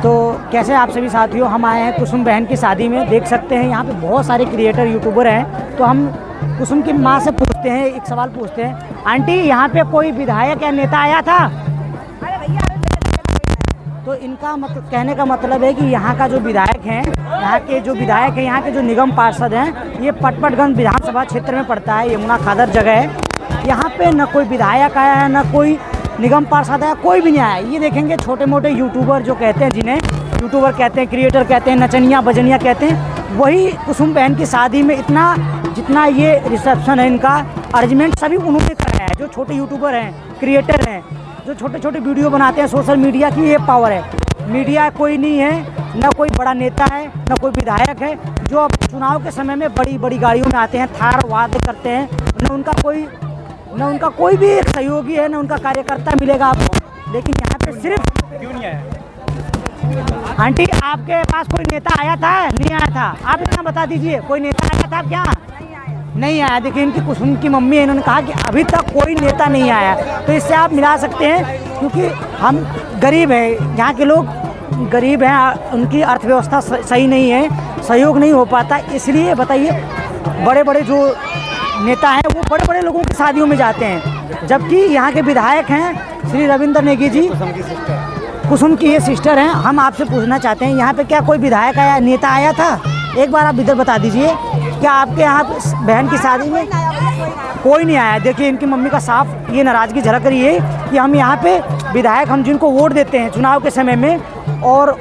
तो कैसे आप सभी साथियों, हम आए हैं कुसुम बहन की शादी में। देख सकते हैं यहाँ पे बहुत सारे क्रिएटर यूट्यूबर हैं। तो हम कुसुम की माँ से पूछते हैं, एक सवाल पूछते हैं। आंटी, यहाँ पे कोई विधायक या नेता आया था? तो इनका मतलब कहने का मतलब है कि यहाँ का जो विधायक हैं, यहाँ के जो निगम पार्षद हैं, ये पटपटगंज विधानसभा क्षेत्र में पड़ता है। यमुना खादर जगह है। यहाँ पे न कोई विधायक आया है, न कोई निगम पार्षद आया, कोई भी नहीं आया। ये देखेंगे छोटे मोटे यूट्यूबर जो कहते हैं, जिन्हें यूट्यूबर कहते हैं, क्रिएटर कहते हैं, नचनिया बजनिया कहते हैं, वही कुसुम बहन की शादी में जितना ये रिसेप्शन है, इनका अरेंजमेंट सभी उन्होंने कराया है। जो छोटे यूट्यूबर हैं, क्रिएटर हैं, जो छोटे छोटे वीडियो बनाते हैं, सोशल मीडिया की ये पावर है। मीडिया कोई नहीं है, न कोई बड़ा नेता है, न कोई विधायक है, जो अब चुनाव के समय में बड़ी बड़ी गाड़ियों में आते हैं, थार वादे करते हैं। न उनका कोई भी एक सहयोगी है, न उनका कार्यकर्ता मिलेगा आपको। लेकिन यहाँ पे सिर्फ क्यों नहीं आया? आंटी, आपके पास कोई नेता आया था? नहीं आया था? आप इतना बता दीजिए, कोई नेता आया था क्या? नहीं आया। देखिए, इनकी कुसुम की मम्मी है, इन्होंने कहा कि अभी तक कोई नेता नहीं आया। तो इससे आप मिला सकते हैं, क्योंकि हम गरीब हैं, यहाँ के लोग गरीब हैं, उनकी अर्थव्यवस्था सही नहीं है, सहयोग नहीं हो पाता। इसलिए बताइए, बड़े बड़े जो नेता हैं वो बड़े बड़े लोगों की शादियों में जाते हैं, जबकि यहाँ के विधायक हैं श्री रविंद्र नेगी जी, कुसुम की ये सिस्टर हैं। हम आपसे पूछना चाहते हैं, यहाँ पे क्या कोई विधायक आया, नेता आया था? एक बार आप इधर बता दीजिए, क्या आपके यहाँ बहन की शादी में कोई नहीं आया? देखिए, इनकी मम्मी का साफ ये नाराज़गी झलक रही है कि हम यहाँ पे विधायक, हम जिनको वोट देते हैं चुनाव के समय में, और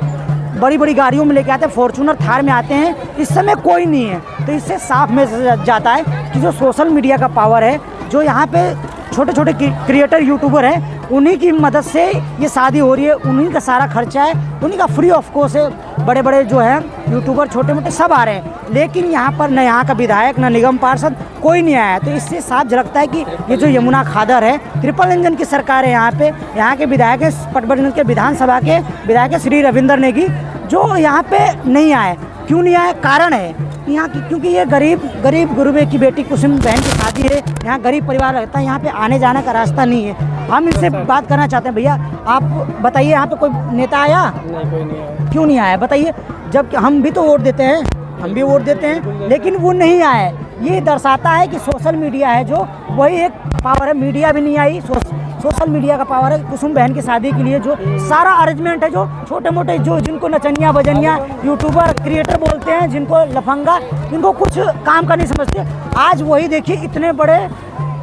बड़ी बड़ी गाड़ियों में लेके आते हैं, फॉर्चूनर थार में आते हैं, इस समय कोई नहीं है। तो इससे साफ मैसेज जाता है कि जो सोशल मीडिया का पावर है, जो यहाँ पे छोटे छोटे क्रिएटर यूट्यूबर हैं, उन्हीं की मदद से ये शादी हो रही है, उन्हीं का सारा खर्चा है, उन्हीं का फ्री ऑफ कॉस्ट है। बड़े बड़े जो हैं यूट्यूबर, छोटे मोटे सब आ रहे हैं, लेकिन यहाँ पर न यहाँ का विधायक, न निगम पार्षद, कोई नहीं आया। तो इससे साफ झलकता है कि ये जो यमुना खादर है, ट्रिपल इंजन की सरकार है। यहाँ पे यहाँ के विधायक है, पटपटगंज के विधानसभा के विधायक है श्री रविंद्र नेगी, जो यहाँ पे नहीं आए। क्यों नहीं आए? कारण है यहाँ की, क्योंकि ये गरीब गुरुबे की बेटी कुसुम बहन की शादी है। यहाँ गरीब परिवार रहता है, यहाँ पे आने जाने का रास्ता नहीं है। हम इनसे बात करना चाहते हैं, भैया आप बताइए, यहाँ पे कोई नेता आया? नहीं, कोई नहीं आया। क्यों नहीं आया बताइए? जब हम भी तो वोट देते हैं, हम भी वोट देते हैं, लेकिन वो नहीं आए। ये दर्शाता है कि सोशल मीडिया है जो, वही एक पावर है। मीडिया भी नहीं आई, सोशल मीडिया का पावर है। कुसुम बहन की शादी के लिए जो सारा अरेंजमेंट है, जो छोटे मोटे जिनको नचनिया बजनिया यूट्यूबर क्रिएटर बोलते हैं, जिनको लफंगा, जिनको कुछ काम का नहीं समझते, आज वही देखिए इतने बड़े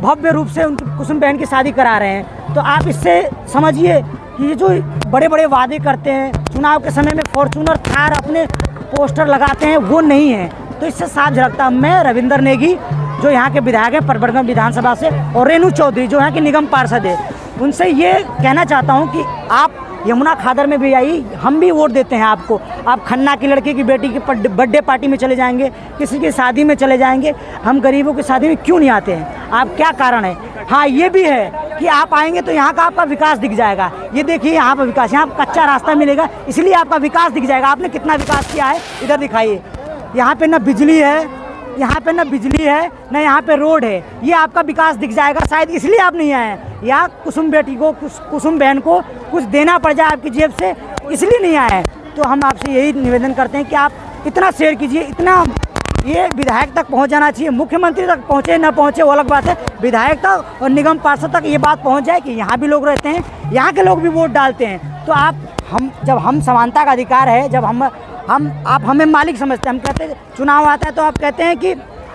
भव्य रूप से उनकी कुसुम बहन की शादी करा रहे हैं। तो आप इससे समझिए कि ये जो बड़े बड़े वादे करते हैं, चुनाव के समय में फॉर्चूनर थार अपने पोस्टर लगाते हैं, वो नहीं है। तो इससे साफ झलकता। मैं रविंद्र नेगी, जो यहाँ के विधायक हैं पटपटगंज विधानसभा से, और रेणु चौधरी, जो यहाँ के निगम पार्षद है, उनसे ये कहना चाहता हूँ कि आप यमुना खादर में भी आई, हम भी वोट देते हैं आपको। आप खन्ना की लड़की की बेटी की बर्थडे पार्टी में चले जाएंगे, किसी की शादी में चले जाएंगे, हम गरीबों की शादी में क्यों नहीं आते हैं? आप क्या कारण है? हाँ, ये भी है कि आप आएंगे तो यहाँ का आपका विकास दिख जाएगा। ये देखिए, यहाँ पर विकास, यहाँ कच्चा रास्ता मिलेगा, इसलिए आपका विकास दिख जाएगा। आपने कितना विकास किया है इधर दिखाइए। यहाँ पे न बिजली है, न यहाँ पे रोड है। ये आपका विकास दिख जाएगा, शायद इसलिए आप नहीं आए हैं। या कुसुम बेटी को, कुसुम बहन को कुछ देना पड़ जाए आपकी जेब से, इसलिए नहीं आए हैं। तो हम आपसे यही निवेदन करते हैं कि आप इतना शेयर कीजिए, इतना ये विधायक तक पहुंच जाना चाहिए। मुख्यमंत्री तक पहुंचे न पहुंचे वो अलग बात है, विधायक तक और निगम पार्षद तक ये बात पहुंच जाए कि यहाँ भी लोग रहते हैं, यहाँ के लोग भी वोट डालते हैं। तो जब हम समानता का अधिकार है, जब आप हमें मालिक समझते हैं, हम कहते हैं चुनाव आता है तो आप कहते हैं कि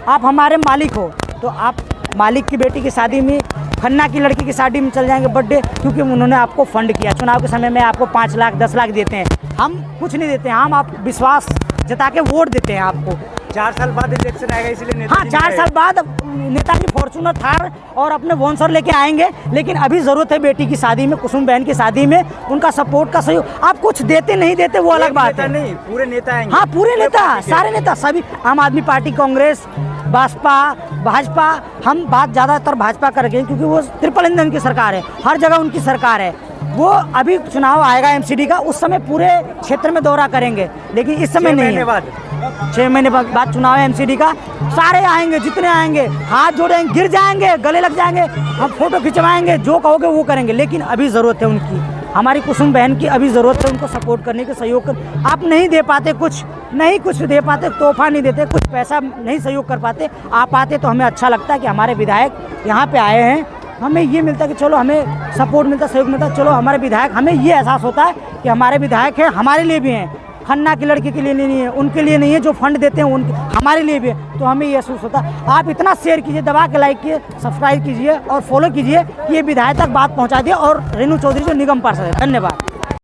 आप हमारे मालिक हो, तो आप मालिक की बेटी की शादी में, खन्ना की लड़की की शादी में चल जाएंगे बर्थडे, क्योंकि उन्होंने आपको फंड किया। चुनाव के समय में आपको 5 लाख 10 लाख देते हैं, हम कुछ नहीं देते हैं। हम आप विश्वास जता के वोट देते हैं आपको। 4 साल बाद इलेक्शन आएगा, इसलिए नेता। हाँ, 4 साल बाद नेताजी फॉर्चूनर थार और अपने वॉन्सर लेके आएंगे, लेकिन अभी ज़रूरत है बेटी की शादी में, कुसुम बहन की शादी में, उनका सपोर्ट का सहयोग। आप कुछ देते नहीं देते वो अलग बात है। नहीं, पूरे नेता आएंगे। हाँ, पूरे नेता, सारे नेता, सभी, आम आदमी पार्टी, कांग्रेस, भाजपा। हम बात ज़्यादातर भाजपा कर रहे हैं, क्योंकि वो ट्रिपल इंजन की सरकार है, हर जगह उनकी सरकार है। वो अभी चुनाव आएगा एमसीडी का, उस समय पूरे क्षेत्र में दौरा करेंगे, लेकिन इस समय नहीं है। 6 महीने बाद चुनाव है एमसीडी का, सारे आएंगे, जितने आएंगे, हाथ जोड़ेंगे, गिर जाएंगे, गले लग जाएंगे, हम फोटो खिंचवाएंगे, जो कहोगे वो करेंगे, लेकिन अभी ज़रूरत है उनकी। हमारी कुसुम बहन की अभी ज़रूरत है उनको सपोर्ट करने के, सहयोग कर। आप नहीं दे पाते कुछ, नहीं कुछ दे पाते, तोहफा नहीं देते, कुछ पैसा नहीं सहयोग कर पाते, आप आते तो हमें अच्छा लगता है कि हमारे विधायक यहाँ पे आए हैं, हमें ये मिलता है कि चलो हमें सपोर्ट मिलता, सहयोग मिलता, चलो हमारे विधायक, हमें ये एहसास होता है कि हमारे विधायक हैं, हमारे लिए भी हैं, खन्ना की लड़की के लिए नहीं है, उनके लिए नहीं है, जो फंड देते हैं उनके, हमारे लिए भी है। तो हमें ये महसूस होता है। आप इतना शेयर कीजिए, दबा के लाइक कीजिए, सब्सक्राइब कीजिए और फॉलो कीजिए, ये विधायक तक बात पहुंचा दिए और रेणु चौधरी जो निगम पार्षद है। धन्यवाद।